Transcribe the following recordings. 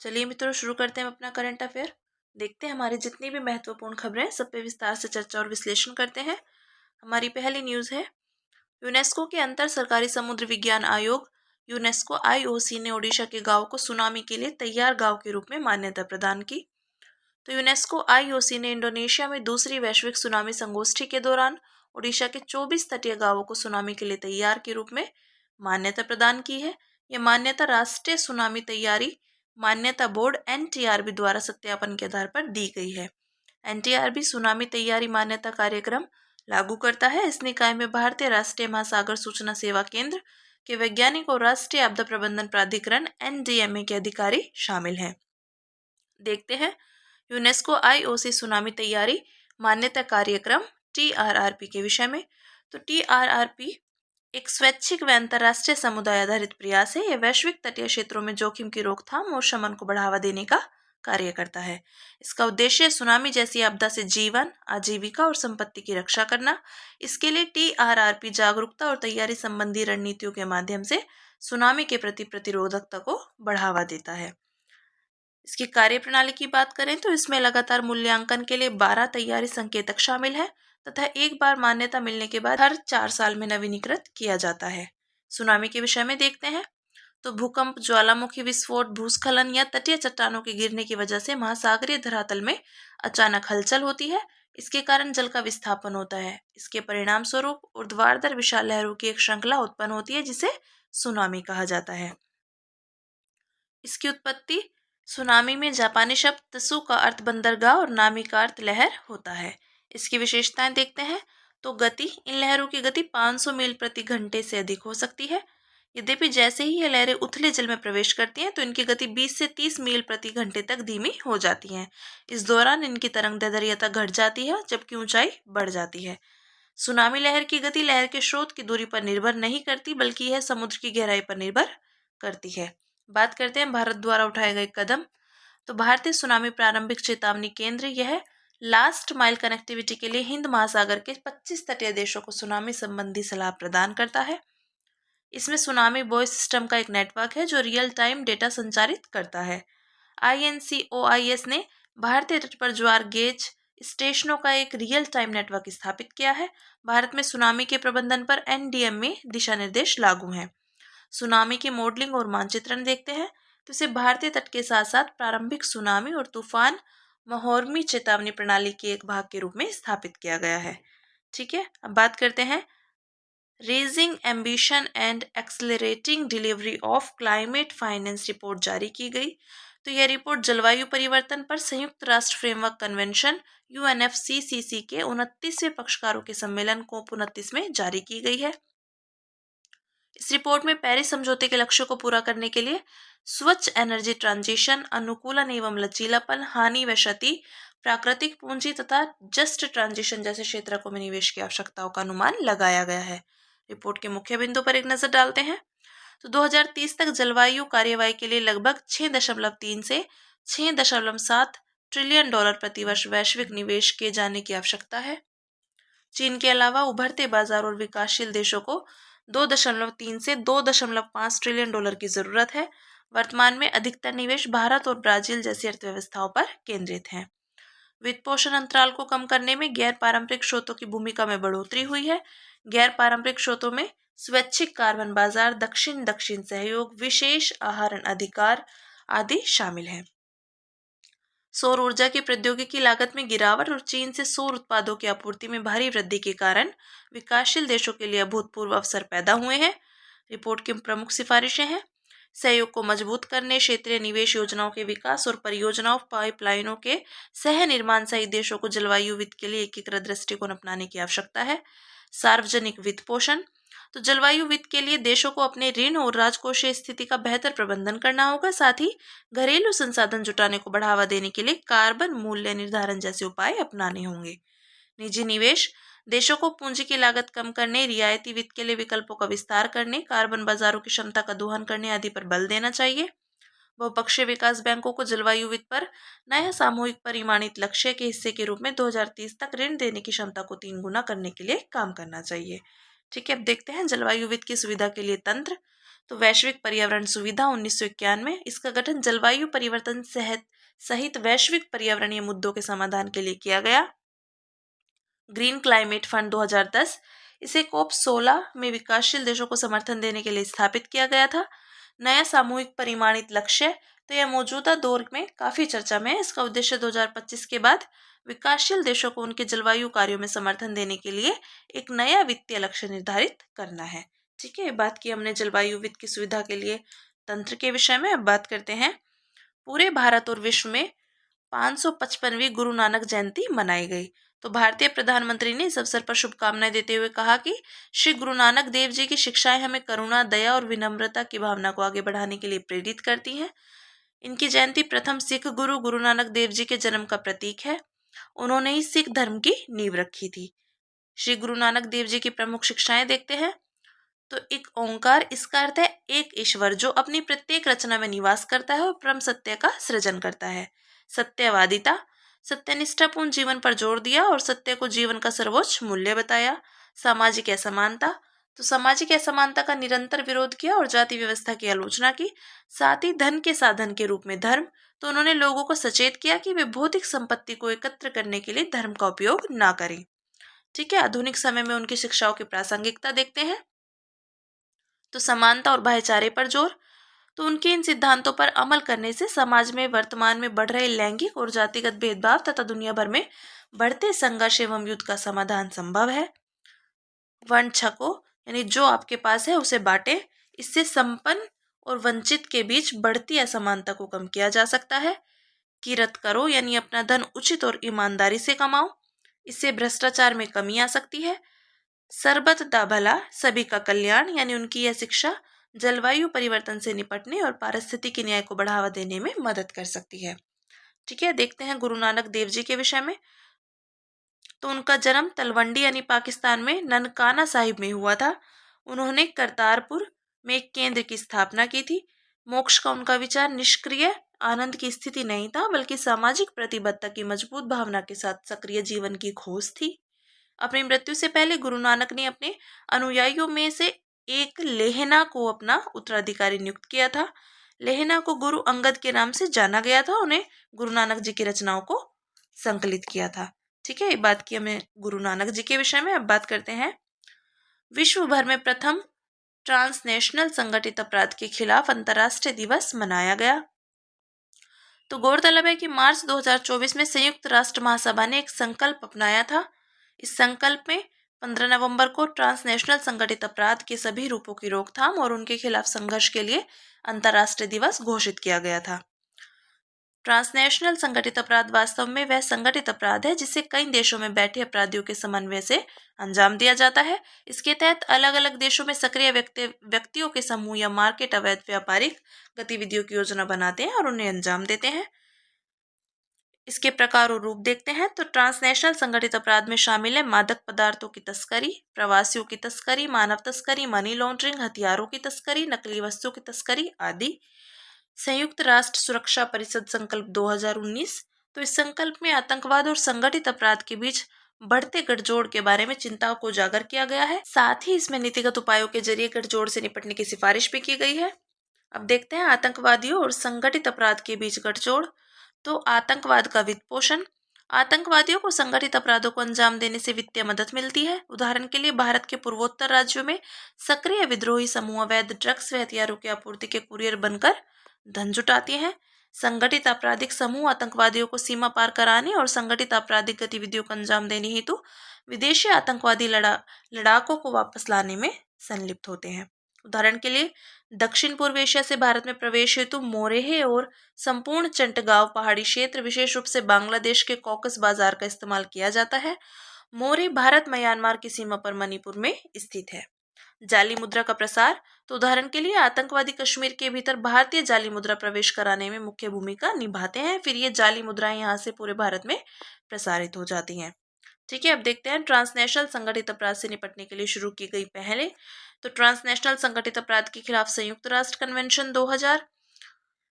चलिए मित्रों, शुरू करते हैं अपना करंट अफेयर। देखते हैं हमारी जितनी भी महत्वपूर्ण खबरें हैं सब पे विस्तार से चर्चा और विश्लेषण करते हैं। हमारी पहली न्यूज़ है, यूनेस्को के अंतर सरकारी समुद्र विज्ञान आयोग यूनेस्को आईओसी ने ओडिशा के गांव को सुनामी के लिए तैयार गांव के रूप में मान्यता प्रदान की। तो यूनेस्को आईओसी ने इंडोनेशिया में दूसरी वैश्विक सुनामी संगोष्ठी के दौरान ओडिशा के 24 तटीय गांवों को सुनामी के लिए तैयार के रूप में मान्यता प्रदान की है। यह मान्यता राष्ट्रीय सुनामी तैयारी मान्यता बोर्ड एनटीआरबी द्वारा सत्यापन के आधार पर दी गई है। एनटीआरबी सुनामी तैयारी मान्यता कार्यक्रम लागू करता है। इस निकाय में भारतीय राष्ट्रीय महासागर सूचना सेवा केंद्र के वैज्ञानिक और राष्ट्रीय आपदा प्रबंधन प्राधिकरण एनडीएमए के अधिकारी शामिल हैं। देखते हैं यूनेस्को आईओसी सुनामी तैयारी मान्यता कार्यक्रम टीआरआरपी के विषय में। तो टीआरआरपी एक स्वैच्छिक व अंतर्राष्ट्रीय समुदाय आधारित प्रयास है। यह वैश्विक तटीय क्षेत्रों में जोखिम की रोकथाम और शमन को बढ़ावा देने का कार्य करता है। इसका उद्देश्य सुनामी जैसी आपदा से जीवन, आजीविका और संपत्ति की रक्षा करना। इसके लिए टीआरआरपी जागरूकता और तैयारी संबंधी रणनीतियों के माध्यम से सुनामी के प्रति प्रतिरोधकता को बढ़ावा देता है। इसकी कार्यप्रणाली की बात करें तो इसमें लगातार मूल्यांकन के लिए 12 तैयारी संकेतक शामिल है तथा एक बार मान्यता मिलने के बाद हर 4 साल में नवीनीकृत किया जाता है। सुनामी के विषय में देखते हैं तो भूकंप, ज्वालामुखी विस्फोट, भूस्खलन या तटीय चट्टानों के गिरने की वजह से महासागरीय धरातल में अचानक हलचल होती है। इसके कारण जल का विस्थापन होता है। इसके परिणाम स्वरूप ऊर्ध्वाधर विशाल लहरों की एक श्रृंखला उत्पन्न होती है जिसे सुनामी कहा जाता है। इसकी उत्पत्ति सुनामी में जापानी शब्द त्सु का अर्थ बंदरगाह और नामी का अर्थ लहर होता है। इसकी विशेषताएं देखते हैं तो गति, इन लहरों की गति 500 मील प्रति घंटे से अधिक हो सकती है। यद्यपि जैसे ही ये लहरें उथले जल में प्रवेश करती हैं तो इनकी गति 20 से 30 मील प्रति घंटे तक धीमी हो जाती है। इस दौरान इनकी तरंग दैर्घ्यता घट जाती है जबकि ऊंचाई बढ़ जाती है। सुनामी लहर की गति लहर के स्रोत की दूरी पर निर्भर नहीं करती बल्कि यह समुद्र की गहराई पर निर्भर करती है। बात करते हैं भारत द्वारा उठाए गए कदम। तो भारतीय सुनामी प्रारंभिक चेतावनी केंद्र यह लास्ट माइल कनेक्टिविटी के लिए हिंद महासागर के 25 तटीय देशों को सुनामी संबंधी सलाह प्रदान करता है। इसमें सुनामी बॉय सिस्टम का एक नेटवर्क है जो रियल टाइम डेटा संचारित करता है। INCOIS ने भारतीय तट पर ज्वार गेज स्टेशनों का एक रियल टाइम नेटवर्क स्थापित किया है। भारत में सुनामी के प्रबंधन पर NDM में दिशा निर्देश लागू हैं। सुनामी की मॉडलिंग और मानचित्रण देखते हैं तो इसे भारतीय तट के साथ साथ प्रारंभिक सुनामी और तूफान महोर्मी चेतावनी प्रणाली के एक भाग के रूप में स्थापित किया गया है। ठीक है, अब बात करते हैं raising ambition and accelerating delivery of climate finance report जारी की गई। तो यह रिपोर्ट जलवायु परिवर्तन पर संयुक्त राष्ट्र फ्रेमवर्क कन्वेंशन UNFCCC के 29वें पक्षकारों के सम्मेलन COP29 में जारी की गई है। इस रिपोर्ट में पेरिस समझौते के लक्ष्यों को पूरा करने के लिए स्वच्छ एनर्जी ट्रांजिशन, अनुकूलन एवं लचीलापन, हानि व क्षति, प्राकृतिक पूंजी तथा जस्ट ट्रांजिशन जैसे क्षेत्रों में निवेश की आवश्यकताओं का अनुमान लगाया गया है। रिपोर्ट के मुख्य बिंदु पर एक नजर डालते हैं तो 2030 तक जलवायु कार्यवाही के लिए लगभग 6.3 से 6.7 ट्रिलियन डॉलर प्रतिवर्ष वैश्विक निवेश किए जाने की आवश्यकता है। चीन के अलावा उभरते बाजार और विकासशील देशों को 2.3 से 2.5 ट्रिलियन डॉलर की जरूरत है। वर्तमान में अधिकतर निवेश भारत और ब्राजील जैसी अर्थव्यवस्थाओं पर केंद्रित है। वित्त पोषण अंतराल को कम करने में गैर पारंपरिक स्रोतों की भूमिका में बढ़ोतरी हुई है। गैर पारंपरिक स्रोतों में स्वैच्छिक कार्बन बाजार, दक्षिण दक्षिण सहयोग, विशेष आहरण अधिकार आदि शामिल हैं। सौर ऊर्जा की प्रौद्योगिकी लागत में गिरावट और चीन से सौर उत्पादों की आपूर्ति में भारी वृद्धि के कारण विकासशील देशों के लिए अभूतपूर्व अवसर पैदा हुए हैं। रिपोर्ट की प्रमुख सिफारिशें हैं सहयोग को मजबूत करने, क्षेत्रीय निवेश योजनाओं के विकास और परियोजनाओं पाइपलाइनों के सह निर्माण सहित देशों को जलवायु वित्त के लिए एकीकृत दृष्टिकोण अपनाने की आवश्यकता है। सार्वजनिक वित्त पोषण, तो जलवायु वित्त के लिए देशों को अपने ऋण और राजकोषीय स्थिति का बेहतर प्रबंधन करना होगा। साथ ही घरेलू संसाधन जुटाने को बढ़ावा देने के लिए कार्बन मूल्य निर्धारण जैसे उपाय अपनाने होंगे। निजी निवेश, देशों को पूंजी की लागत कम करने, रियायती वित्त के लिए विकल्पों का विस्तार करने, कार्बन बाजारों की क्षमता का दोहन करने आदि पर बल देना चाहिए। बहुपक्षीय विकास बैंकों को जलवायु वित्त पर नया सामूहिक परिमाणित लक्ष्य के हिस्से के रूप में 2030 तक ऋण देने की क्षमता को 3 गुना करने के लिए काम करना चाहिए। ठीक है, अब देखते हैं जलवायु वित्त की सुविधा के लिए तंत्र। तो वैश्विक पर्यावरण सुविधा 1991, इसका गठन जलवायु परिवर्तन सहित वैश्विक पर्यावरणीय मुद्दों के समाधान के लिए किया गया। ग्रीन क्लाइमेट फंड 2010, इसे कोप 16 में विकासशील देशों को समर्थन देने के लिए स्थापित किया गया था। नया सामूहिक परिमाणित लक्ष्य, तो यह मौजूदा दौर में काफी चर्चा में है। इसका उद्देश्य 2025 के बाद विकासशील देशों को उनके जलवायु कार्यों में समर्थन देने के लिए एक नया वित्तीय लक्ष्य निर्धारित करना है। ठीक है, बात की हमने जलवायु वित्त की सुविधा के लिए तंत्र के विषय में। अब बात करते हैं। पूरे भारत और विश्व में 555वीं गुरु नानक जयंती मनाई गई। तो भारतीय प्रधानमंत्री ने इस अवसर पर शुभकामनाएं देते हुए कहा कि श्री गुरु नानक देव जी की शिक्षाएं हमें करुणा, दया और विनम्रता की भावना को आगे बढ़ाने के लिए प्रेरित करती हैं। इनकी जयंती प्रथम सिख गुरु गुरु नानक देव जी के जन्म का प्रतीक है। उन्होंने ही सिख धर्म की नींव रखी थी। श्री गुरु नानक देव जी की प्रमुख शिक्षाएं देखते हैं। तो एक ओंकार, इसका अर्थ है एक ईश्वर जो अपनी प्रत्येक रचना में निवास करता है और परम सत्य का सृजन करता है। सत्यवादिता, सत्यनिष्ठापूर्ण जीवन पर जोर दिया और सत्य को जीवन का सर्वोच्च मूल्य बताया। सामाजिक असमानता, तो सामाजिक असमानता का निरंतर विरोध किया और जाति व्यवस्था की आलोचना की। साथ ही धन के साधन के रूप में धर्म, तो उन्होंने लोगों को सचेत किया कि वे भौतिक संपत्ति को एकत्र करने के लिए धर्म का उपयोग ना करें। ठीक है, आधुनिक समय में उनकी शिक्षाओं की प्रासंगिकता देखते हैं। तो समानता और भाईचारे पर जोर, तो उनके इन सिद्धांतों पर अमल करने से समाज में वर्तमान में बढ़ रहे लैंगिक और जातिगत भेदभाव तथा दुनिया भर में बढ़ते संघर्ष एवं युद्ध का समाधान संभव है। वर्ण छको, यानी जो आपके पास है उसे बांटे, इससे संपन्न और वंचित के बीच बढ़ती असमानता को कम किया जा सकता है। किरत करो, यानी अपना धन उचित और ईमानदारी से कमाओ, इससे भ्रष्टाचार में कमी आ सकती है। सरबत दा भला, सभी का कल्याण, यानी उनकी यह शिक्षा जलवायु परिवर्तन से निपटने और पारिस्थितिकी न्याय को बढ़ावा देने में मदद कर सकती है। ठीक है, देखते हैं गुरु नानक देव जी के विषय में। तो उनका जन्म तलवंडी यानी पाकिस्तान में ननकाना साहिब में हुआ था। उन्होंने करतारपुर में एक केंद्र की स्थापना की थी। मोक्ष का उनका विचार निष्क्रिय आनंद की स्थिति नहीं था, बल्कि सामाजिक प्रतिबद्धता की मजबूत भावना के साथ सक्रिय जीवन की खोज थी। अपनी मृत्यु से पहले गुरु नानक ने अपने अनुयायियों में से एक लेहना को अपना उत्तराधिकारी नियुक्त किया था। लेहना को गुरु अंगद के नाम से जाना गया था। उन्हें गुरु नानक जी की रचनाओं को संकलित किया था। ठीक है, ये बात की हमें गुरु नानक जी के विषय में। अब बात करते हैं। विश्व भर में प्रथम ट्रांसनेशनल संगठित अपराध के खिलाफ अंतर्राष्ट्रीय दिवस मनाया गया। तो गौरतलब है कि मार्च 2024 में संयुक्त राष्ट्र महासभा ने एक संकल्प अपनाया था। इस संकल्प में 15 नवंबर को ट्रांसनेशनल संगठित अपराध के सभी रूपों की रोकथाम और उनके खिलाफ संघर्ष के लिए अंतर्राष्ट्रीय दिवस घोषित किया गया था। ट्रांसनेशनल संगठित अपराध वास्तव में वह संगठित अपराध है जिसे कई देशों में बैठे अपराधियों के समन्वय से अंजाम दिया जाता है। इसके तहत अलग अलग देशों में सक्रिय व्यक्तियों के समूह या मार्केट अवैध व्यापारिक गतिविधियों की योजना बनाते हैं और उन्हें अंजाम देते हैं। इसके प्रकार और रूप देखते हैं। तो ट्रांसनेशनल संगठित अपराध में शामिल है मादक पदार्थों की तस्करी, प्रवासियों की तस्करी, मानव तस्करी, मनी लॉन्ड्रिंग, हथियारों की तस्करी, नकली वस्तुओं की तस्करी आदि। संयुक्त राष्ट्र सुरक्षा परिषद संकल्प 2019, तो इस संकल्प में आतंकवाद और संगठित अपराध के बीच बढ़ते गठजोड़ के बारे में चिंता को उजागर किया गया है। साथ ही इसमें नीतिगत उपायों के जरिए गठजोड़ से निपटने की सिफारिश भी की गई है। अब देखते हैं आतंकवादियों और संगठित अपराध के बीच गठजोड़। तो आतंकवाद का वित्त पोषण, आतंकवादियों को संगठित अपराधों को अंजाम देने से वित्तीय मदद मिलती है। उदाहरण के लिए भारत के पूर्वोत्तर राज्यों में सक्रिय विद्रोही समूह अवैध ड्रग्स व हथियारों की आपूर्ति के कुरियर बनकर धन जुटाती हैं। संगठित आपराधिक समूह आतंकवादियों को सीमा पार कराने और संगठित आपराधिक गतिविधियों को अंजाम देने हेतु विदेशी आतंकवादी लड़ाकों को वापस लाने में संलिप्त होते हैं। उदाहरण के लिए दक्षिण पूर्व एशिया से भारत में प्रवेश हेतु मोरेहे और संपूर्ण चंटगांव पहाड़ी क्षेत्र, विशेष रूप से बांग्लादेश के कॉकस बाजार का इस्तेमाल किया जाता है। मोरे भारत म्यांमार की सीमा पर मणिपुर में स्थित है। जाली मुद्रा का प्रसार, तो उदाहरण के लिए आतंकवादी कश्मीर के भीतर भारतीय जाली मुद्रा प्रवेश कराने में मुख्य भूमिका निभाते हैं। फिर ये जाली मुद्राएं यहाँ से पूरे भारत में प्रसारित हो जाती हैं। ठीक है, अब देखते हैं ट्रांसनेशनल संगठित अपराध से निपटने के लिए शुरू की गई पहले। तो ट्रांसनेशनल संगठित अपराध के खिलाफ संयुक्त राष्ट्र कन्वेंशन 2000,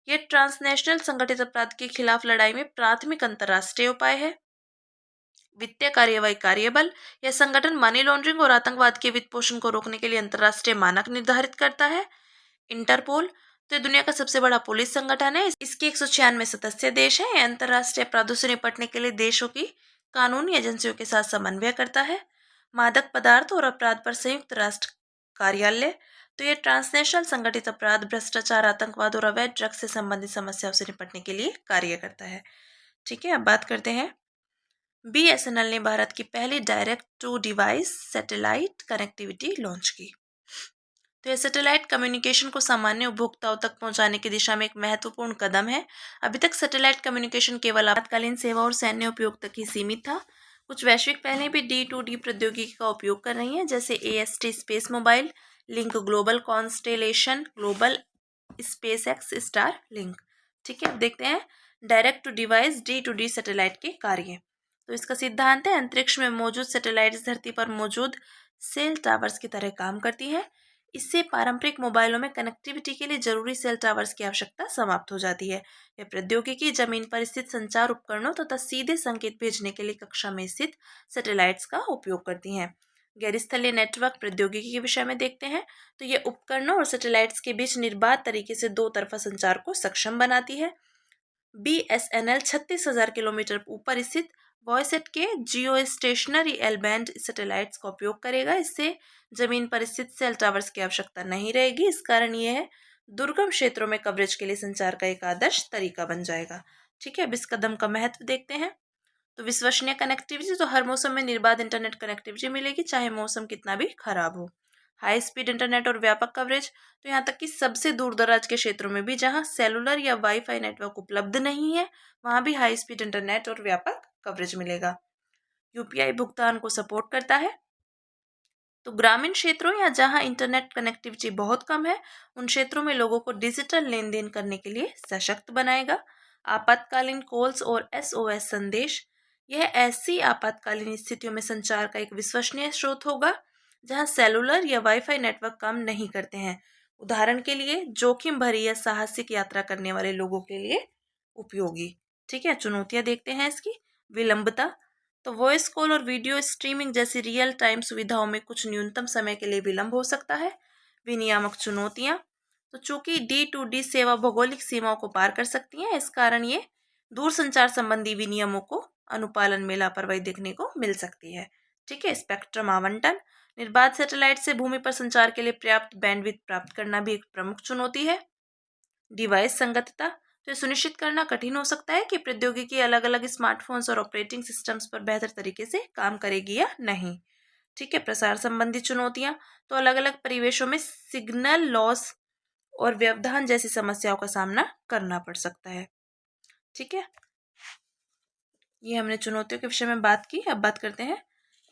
ये ट्रांसनेशनल संगठित अपराध के खिलाफ लड़ाई में प्राथमिक अंतर्राष्ट्रीय उपाय है। वित्तीय कार्यवाही कार्यबल, यह संगठन मनी लॉन्ड्रिंग और आतंकवाद के वित्त पोषण को रोकने के लिए अंतर्राष्ट्रीय मानक निर्धारित करता है। इंटरपोल तो ये दुनिया का सबसे बड़ा पुलिस संगठन है। इसके 196 सदस्य देश हैं। ये अंतर्राष्ट्रीय अपराधों से निपटने के लिए देशों की कानूनी एजेंसियों के साथ समन्वय करता है। मादक पदार्थ और अपराध पर संयुक्त राष्ट्र कार्यालय तो ये ट्रांसनेशनल संगठित अपराध, भ्रष्टाचार, आतंकवाद और अवैध ड्रग्स से संबंधित समस्याओं से निपटने के लिए कार्य करता है। ठीक है, अब बात करते हैं। BSNL ने भारत की पहली direct to device satellite connectivity launch की। तो यह सैटेलाइट कम्युनिकेशन को सामान्य उपभोक्ताओं तक पहुंचाने की दिशा में एक महत्वपूर्ण कदम है। अभी तक सैटेलाइट कम्युनिकेशन केवल आपातकालीन सेवा और सैन्य उपयोग तक ही सीमित था। कुछ वैश्विक पहले भी D2D प्रौद्योगिकी का उपयोग कर रही हैं, जैसे AST space mobile link, global constellation, global SpaceX star link. ठीक है, अब देखते हैं direct to device D2D satellite के कार्य। तो इसका सिद्धांत है, अंतरिक्ष में मौजूद सैटेलाइट्स धरती पर मौजूद सेल टावर्स की तरह काम करती हैं। इससे पारंपरिक मोबाइलों में कनेक्टिविटी के लिए जरूरी सेल टावर्स की आवश्यकता समाप्त हो जाती है। यह प्रौद्योगिकी जमीन पर स्थित संचार उपकरणों तथा सीधे संकेत भेजने के लिए कक्षा में स्थित सैटेलाइट्स का उपयोग करती हैं। गैरस्थलीय नेटवर्क प्रौद्योगिकी के विषय में देखते हैं तो यह उपकरणों और सैटेलाइट्स के बीच निर्बाध तरीके से दो तरफा संचार को सक्षम बनाती है। BSNL 36,000 किलोमीटर ऊपर स्थित वॉयसेट के जियो स्टेशनरी एल बैंड सैटेलाइट्स का उपयोग करेगा। इससे जमीन पर स्थित सेल टावर्स की आवश्यकता नहीं रहेगी। इस कारण यह दुर्गम क्षेत्रों में कवरेज के लिए संचार का एक आदर्श तरीका बन जाएगा। ठीक है, अब इस कदम का महत्व देखते हैं। तो विश्वसनीय कनेक्टिविटी तो हर मौसम में निर्बाध इंटरनेट कनेक्टिविटी मिलेगी, चाहे मौसम कितना भी खराब हो। हाई स्पीड इंटरनेट और व्यापक कवरेज तो यहाँ तक कि सबसे दूर दराज के क्षेत्रों में भी जहाँ सेलुलर या वाईफाई नेटवर्क उपलब्ध नहीं है, वहाँ भी हाई स्पीड इंटरनेट और व्यापक कवरेज मिलेगा। UPI भुगतान को सपोर्ट करता है। तो ग्रामीण क्षेत्रों या जहां इंटरनेट कनेक्टिविटी बहुत कम है, उन क्षेत्रों में लोगों को डिजिटल लेन देन करने के लिए सशक्त बनाएगा। आपातकालीन कॉल्स और SOS संदेश, यह ऐसी आपातकालीन स्थितियों में संचार का एक विश्वसनीय स्रोत होगा जहां सेलुलर या वाईफाई नेटवर्क काम नहीं करते हैं। उदाहरण के लिए जोखिम भरी या साहसिक यात्रा करने वाले लोगों के लिए उपयोगी। ठीक है, चुनौतियां देखते हैं इसकी। विलंबता तो वॉइस कॉल और वीडियो स्ट्रीमिंग जैसी रियल टाइम सुविधाओं में कुछ न्यूनतम समय के लिए विलंब हो सकता है। विनियामक चुनौतियां तो चूंकि D2D सेवा भौगोलिक सीमाओं को पार कर सकती हैं, इस कारण ये दूर संचार संबंधी विनियमों को अनुपालन में लापरवाही देखने को मिल सकती है। ठीक है, स्पेक्ट्रम आवंटन, निर्बाध सैटेलाइट से भूमि पर संचार के लिए पर्याप्त बैंडविड्थ प्राप्त करना भी एक प्रमुख चुनौती है। डिवाइस संगतता तो ये सुनिश्चित करना कठिन हो सकता है कि प्रौद्योगिकी अलग अलग स्मार्टफोन्स और ऑपरेटिंग सिस्टम्स पर बेहतर तरीके से काम करेगी या नहीं। ठीक है, प्रसार संबंधी चुनौतियां तो अलग अलग परिवेशों में सिग्नल लॉस और व्यवधान जैसी समस्याओं का सामना करना पड़ सकता है। ठीक है, ये हमने चुनौतियों के विषय में बात की। अब बात करते हैं,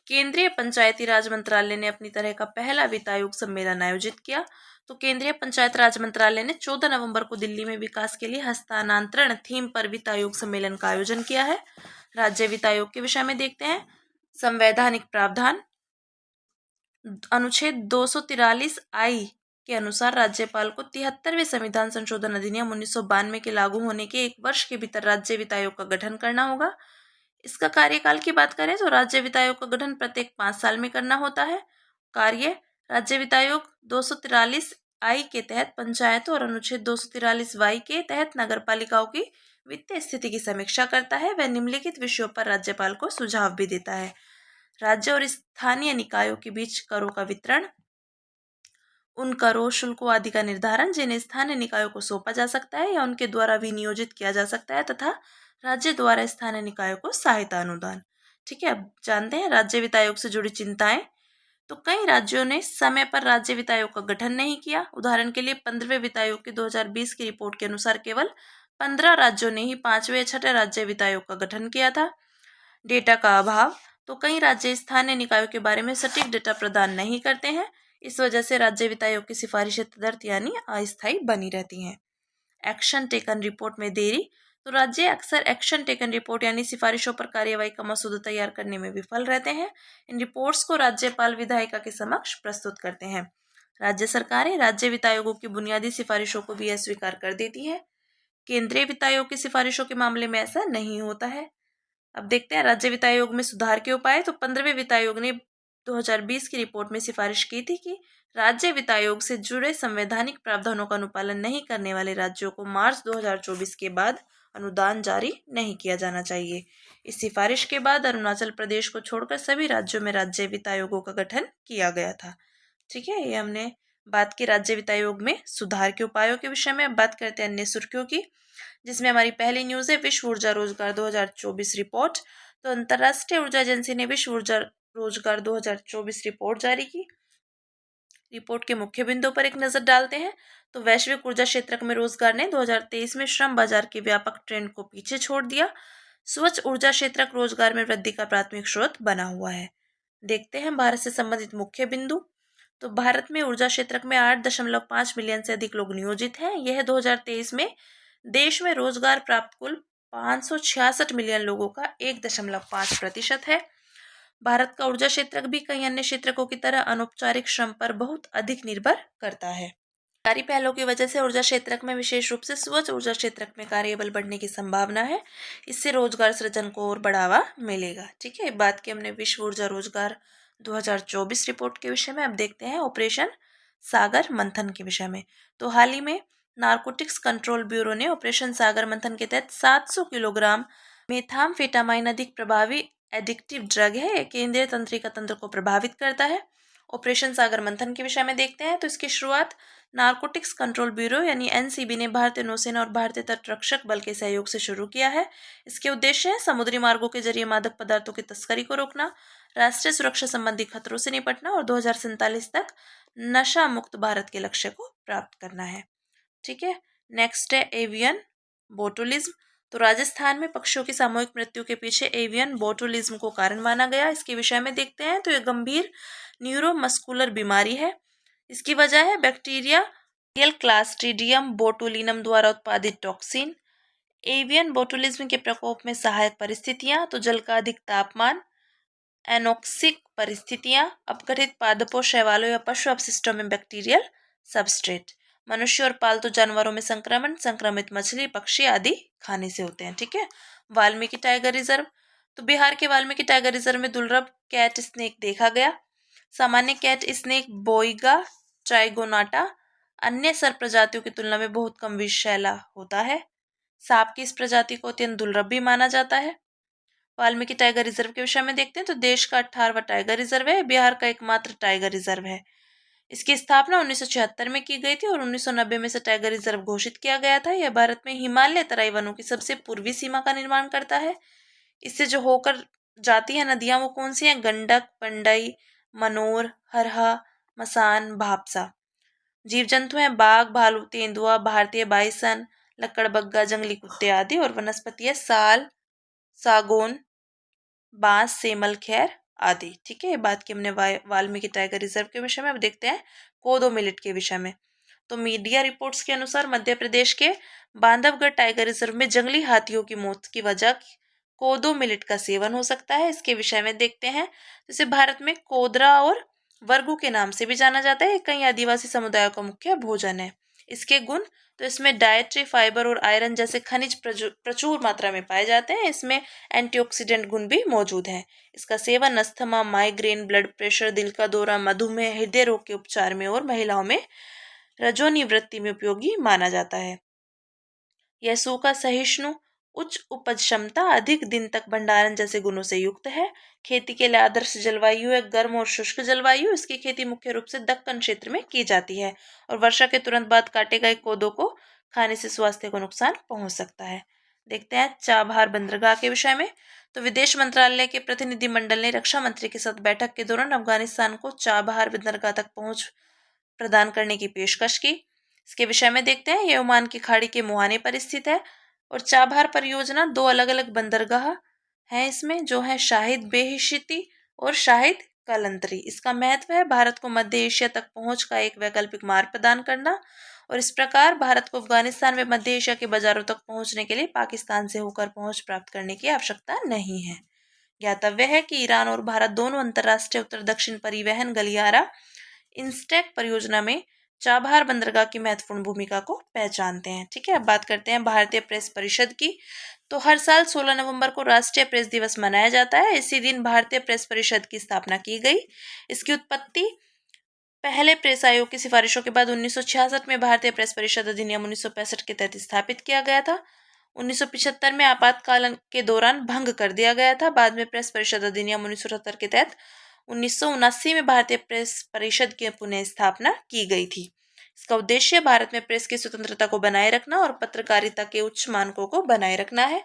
केंद्रीय पंचायती राज मंत्रालय ने अपनी तरह का पहला वित्त आयोग सम्मेलन आयोजित किया। तो केंद्रीय पंचायत राज मंत्रालय ने 14 नवंबर को दिल्ली में विकास के लिए हस्तांतरण थीम पर वित्त आयोग सम्मेलन का आयोजन किया है। राज्य वित्त आयोग के विषय में देखते हैं। संवैधानिक प्रावधान, अनुच्छेद 243I के अनुसार राज्यपाल को 73वें संविधान संशोधन अधिनियम 1992 के लागू होने के एक वर्ष के भीतर राज्य वित्त आयोग का गठन करना होगा। इसका कार्यकाल की बात करें तो राज्य वित्त आयोग का गठन प्रत्येक 5 साल में करना होता है। कार्य, राज्य वित्त आयोग 243I के तहत पंचायतों और अनुच्छेद 243Y के तहत नगरपालिकाओं की वित्तीय स्थिति की समीक्षा करता है। वह निम्नलिखित विषयों पर राज्यपाल को सुझाव भी देता है। राज्य और स्थानीय निकायों के बीच करों का वितरण, उन करों, शुल्कों आदि का निर्धारण जिन्हें स्थानीय निकायों को सौंपा जा सकता है या उनके द्वारा विनियोजित किया जा सकता है, तथा राज्य द्वारा स्थानीय निकायों को सहायता अनुदान। ठीक है, अब जानते हैं राज्य वित्त आयोग से जुड़ी चिंताएं। तो कई राज्यों ने समय पर राज्य वित्त आयोग का गठन नहीं किया। उदाहरण के लिए 15वें वित्त आयोग की 2020 की रिपोर्ट के अनुसार केवल 15 राज्यों ने ही 5वें या 6ठे राज्य वित्त आयोग का गठन किया था। डेटा का अभाव तो कई राज्य स्थानीय निकायों के बारे में सटीक डेटा प्रदान नहीं करते हैं। इस वजह से राज्य वित्त आयोग की सिफारिशें तदर्थ यानी अस्थायी बनी रहती हैं। एक्शन टेकन रिपोर्ट में देरी तो राज्य अक्सर एक्शन टेकन रिपोर्ट यानी सिफारिशों पर कार्यवाही का मसौदा तैयार करने में विफल रहते हैं। इन रिपोर्ट्स को राज्यपाल विधायिका के समक्ष प्रस्तुत करते हैं। राज्य सरकारें राज्य वित्त आयोगों की बुनियादी सिफारिशों को भी अस्वीकार कर देती है। केंद्रीय वित्त आयोग की सिफारिशों के मामले में ऐसा नहीं होता है। अब देखते हैं राज्य वित्त आयोग में सुधार के उपाय। तो 15वें वित्त आयोग ने 2020 की रिपोर्ट में सिफारिश की थी कि राज्य वित्त आयोग से जुड़े संवैधानिक प्रावधानों का अनुपालन नहीं करने वाले राज्यों को मार्च 2024 के बाद अनुदान जारी नहीं किया जाना चाहिए। इस सिफारिश के बाद अरुणाचल प्रदेश को छोड़कर सभी राज्यों में राज्य वित्त आयोगों का गठन किया गया था। ठीक है, ये हमने बात की राज्य वित्त आयोग में सुधार के उपायों के विषय में। अब बात करते हैं अन्य सुर्खियों की, जिसमें हमारी पहली न्यूज़ है विश्व ऊर्जा रोजगार 2024 रिपोर्ट। तो अंतर्राष्ट्रीय ऊर्जा एजेंसी ने विश्व ऊर्जा रोजगार 2024 रिपोर्ट जारी की। रिपोर्ट के मुख्य बिंदुओं पर एक नजर डालते हैं। तो वैश्विक ऊर्जा क्षेत्र में रोजगार ने 2023 में श्रम बाजार के व्यापक ट्रेंड को पीछे छोड़ दिया। स्वच्छ ऊर्जा क्षेत्र रोजगार में वृद्धि का प्राथमिक स्रोत बना हुआ है। देखते हैं भारत से संबंधित मुख्य बिंदु। तो भारत में ऊर्जा क्षेत्र में 8.5 मिलियन से अधिक लोग नियोजित हैं। यह 2023 में देश में रोजगार प्राप्त कुल 566 मिलियन लोगों का 1.5% है। भारत का ऊर्जा क्षेत्र भी कई अन्य क्षेत्रों की तरह अनौपचारिक श्रम पर बहुत अधिक निर्भर करता है। सरकारी पहलों की वजह से ऊर्जा क्षेत्र में विशेष रूप से स्वच्छ ऊर्जा क्षेत्र में कार्यबल बढ़ने की संभावना है। इससे रोजगार सृजन को और बढ़ावा मिलेगा। ठीक है, बात की हमने विश्व ऊर्जा रोजगार 2024 रिपोर्ट के विषय में। अब देखते हैं ऑपरेशन सागर मंथन के विषय में। तो हाल ही में नारकोटिक्स कंट्रोल ब्यूरो ने ऑपरेशन सागर मंथन के तहत 700 किलोग्राम मेथाम्फेटामाइन अधिक प्रभावी एडिक्टिव ड्रग है। ये केंद्रीय तंत्रिका तंत्र को प्रभावित करता है। ऑपरेशन सागर मंथन के विषय में देखते हैं। तो इसकी शुरुआत नारकोटिक्स कंट्रोल ब्यूरो यानी एनसीबी ने भारतीय नौसेना और भारतीय तटरक्षक बल के सहयोग से शुरू किया है। इसके उद्देश्य है समुद्री मार्गों के जरिए मादक पदार्थों की तस्करी को रोकना, राष्ट्रीय सुरक्षा संबंधी खतरों से निपटना और 2047 तक नशा मुक्त भारत के लक्ष्य को प्राप्त करना है। ठीक है, नेक्स्ट है एवियन बोटुलिज्म। तो राजस्थान में पक्षियों की सामूहिक मृत्यु के पीछे एवियन बोटुलिज्म को कारण माना गया। इसके विषय में देखते हैं। तो यह गंभीर न्यूरोमस्कुलर बीमारी है। इसकी वजह है बैक्टीरिया क्लास्ट्रीडियम बोटुलिनम द्वारा उत्पादित टॉक्सिन। एवियन बोटुलिज्म के प्रकोप में सहायक परिस्थितियां, तो जल का अधिक तापमान, एनोक्सिक परिस्थितियां, अपघटित पादपों, शैवालों या पशु अपशिष्टों में बैक्टीरियल सबस्ट्रेट, मनुष्य और पालतू जानवरों में संक्रमण, संक्रमित मछली, पक्षी आदि खाने से होते हैं। ठीक है, वाल्मीकि टाइगर रिजर्व। तो बिहार के वाल्मीकि टाइगर रिजर्व में दुर्लभ कैट स्नेक देखा गया। सामान्य कैट स्नेक बोइगा ट्राइगोनाटा अन्य सर्प प्रजातियों की तुलना में बहुत कम विषैला होता है। सांप की इस प्रजाति को अत्यंत दुर्लभ भी माना जाता है। वाल्मीकि टाइगर रिजर्व के विषय में देखते हैं। तो देश का 18वां टाइगर रिजर्व है, बिहार का एकमात्र टाइगर रिजर्व है। इसकी स्थापना 1976 में की गई थी और 1990 में से टाइगर रिजर्व घोषित किया गया था। यह भारत में हिमालय तराई वनों की सबसे पूर्वी सीमा का निर्माण करता है। इससे जो होकर जाती है नदियां वो कौन सी हैं? गंडक, पंडई, मनोर, हरहा, मसान, भापसा। जीव जंतु हैं बाघ, भालू, तेंदुआ, भारतीय बाइसन, लकड़बग्गा, जंगली कुत्ते आदि। और वनस्पति है साल, सागौन, बांस, सेमल, खैर आदि। ठीक है, ये बात की हमने वाल्मीकि टाइगर रिजर्व के विषय में। अब देखते हैं कोदो मिलेट के विषय में। तो मीडिया रिपोर्ट्स के अनुसार मध्य प्रदेश के बांधवगढ़ टाइगर रिजर्व में जंगली हाथियों की मौत की वजह कोदो मिलेट का सेवन हो सकता है। इसके विषय में देखते हैं। जैसे भारत में कोदरा और वर्गू के नाम से भी जाना जाता है। कई आदिवासी समुदायों का मुख्य भोजन है। इसके गुण, तो इसमें डाइटरी फाइबर और आयरन जैसे खनिज प्रचुर मात्रा में पाए जाते हैं। इसमें एंटीऑक्सीडेंट गुण भी मौजूद हैं। इसका seven asthma, migraine, blood pressure, दिल का दौरा, मधुमेह, हृदय रोग के उपचार में और महिलाओं में रजोनिवृत्ति में उपयोगी माना जाता है। यह सूखा सहिष्णु, उच्च उपज क्षमता, अधिक दिन तक भंडारण जैसे गुणों से युक्त है। खेती के लिए आदर्श जलवायु है गर्म और शुष्क जलवायु। इसकी खेती मुख्य रूप से दक्कन क्षेत्र में की जाती है और वर्षा के तुरंत बाद काटे गए कोदो को खाने से स्वास्थ्य को नुकसान पहुंच सकता है। देखते हैं चाबहार बंदरगाह के विषय में। तो विदेश मंत्रालय के प्रतिनिधिमंडल ने रक्षा मंत्री के साथ बैठक के दौरान अफगानिस्तान को चाबहार बंदरगाह तक पहुंच प्रदान करने की पेशकश की। इसके विषय में देखते हैं। यह ओमान की खाड़ी के मुहाने पर स्थित है और चाबहार परियोजना 2 अलग अलग बंदरगाह हैं इसमें, जो है शाहिद बेहिशिती और शाहिद कलंतरी। इसका महत्व है भारत को मध्य एशिया तक पहुंच का एक वैकल्पिक मार्ग प्रदान करना और इस प्रकार भारत को अफगानिस्तान में मध्य एशिया के बाजारों तक पहुंचने के लिए पाकिस्तान से होकर पहुंच प्राप्त करने की आवश्यकता नहीं है। ज्ञातव्य है कि ईरान और भारत दोनों अंतर्राष्ट्रीय उत्तर दक्षिण परिवहन गलियारा इंस्टेक परियोजना में चाबहार बंदरगाह की महत्वपूर्ण भूमिका को पहचानते हैं। ठीक है, अब बात करते हैं भारतीय प्रेस परिषद की। तो हर साल 16 नवंबर को राष्ट्रीय प्रेस दिवस मनाया जाता है। इसी दिन भारतीय प्रेस परिषद की स्थापना की गई। इसकी उत्पत्ति पहले प्रेस आयोग की सिफारिशों के बाद 1966 में भारतीय प्रेस परिषद अधिनियम 1965 के तहत स्थापित किया गया था। 1975 में आपातकाल के दौरान भंग कर दिया गया था। बाद में प्रेस परिषद अधिनियम 1970 के तहत 1979 में भारतीय प्रेस परिषद की पुनः स्थापना की गई थी। इसका उद्देश्य भारत में प्रेस की स्वतंत्रता को बनाए रखना और पत्रकारिता के उच्च मानकों को बनाए रखना है।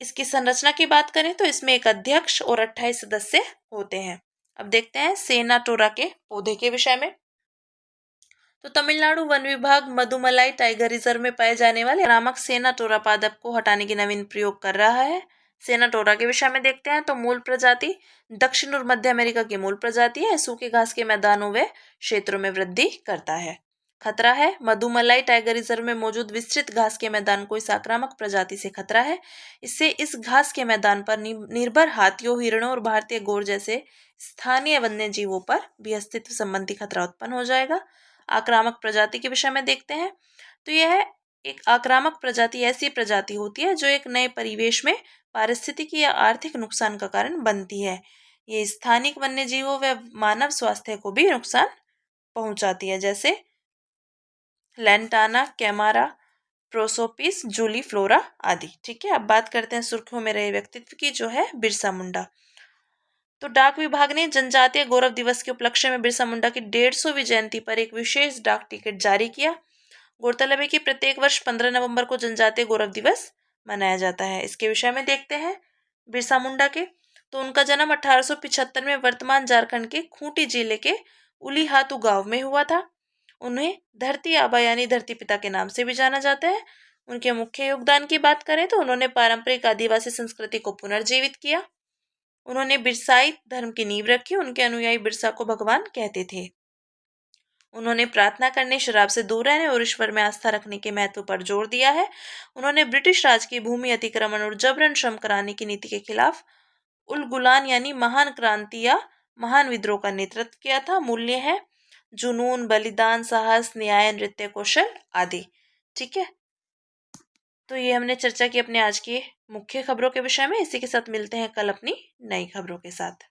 इसकी संरचना की बात करें तो इसमें एक अध्यक्ष और 28 सदस्य होते हैं। अब देखते हैं सेनाटोरा के पौधे के विषय में। तो तमिलनाडु वन विभाग मधुमलाई टाइगर रिजर्व में पाए जाने वाले आक्रामक सेनाटोरा पादप को हटाने की नवीन प्रयोग कर रहा है। सेनाटोरा के विषय में देखते हैं तो मूल प्रजाति दक्षिण और मध्य अमेरिका की मूल प्रजाति है। सूखे घास के मैदानों व क्षेत्रों में वृद्धि करता है। खतरा है, मधुमलाई टाइगर रिजर्व में मौजूद विस्तृत घास के मैदान को इस आक्रामक प्रजाति से खतरा है। इससे इस घास के मैदान पर निर्भर हाथियों, हिरणों और भारतीय गौर जैसे स्थानीय वन्य जीवों पर भी अस्तित्व संबंधी खतरा उत्पन्न हो जाएगा। आक्रामक प्रजाति के विषय में देखते हैं तो यह एक आक्रामक प्रजाति ऐसी प्रजाति होती है जो एक नए परिवेश में पारिस्थितिकी या आर्थिक नुकसान का कारण बनती है। ये स्थानिक वन्य जीवों व मानव स्वास्थ्य को भी नुकसान पहुंचाती है, जैसे lantana, camara, prosopis, juliflora आदि। ठीक है, अब बात करते हैं सुर्खियों में रहे व्यक्तित्व की, जो है बिरसा मुंडा। तो डाक विभाग ने जनजातीय गौरव दिवस के उपलक्ष्य में बिरसा मुंडा की 150वीं जयंती पर एक विशेष डाक टिकट जारी किया। गौरतलब है कि प्रत्येक वर्ष 15 नवंबर को जनजातीय गौरव दिवस मनाया जाता है। इसके विषय में देखते हैं बिरसा मुंडा के। तो उनका जन्म 1875 में वर्तमान झारखंड के खूंटी जिले के उलीहातू गांव में हुआ था। उन्हें धरती आबा यानी धरती पिता के नाम से भी जाना जाता है। उनके मुख्य योगदान की बात करें तो उन्होंने पारंपरिक आदिवासी संस्कृति को पुनर्जीवित किया। उन्होंने बिरसाई धर्म की नींव रखी। उनके अनुयायी बिरसा को भगवान कहते थे। उन्होंने प्रार्थना करने, शराब से दूर रहने और ईश्वर में आस्था रखने के महत्व पर जोर दिया है। उन्होंने ब्रिटिश राज की भूमि अतिक्रमण और जबरन श्रम कराने की नीति के खिलाफ उलगुलान यानी महान क्रांति या महान विद्रोह का नेतृत्व किया था। मूल्य है जुनून, बलिदान, साहस, न्याय, नृत्य कौशल आदि। ठीक है, तो ये हमने चर्चा की अपने आज की मुख्य खबरों के विषय में। इसी के साथ मिलते हैं कल अपनी नई खबरों के साथ।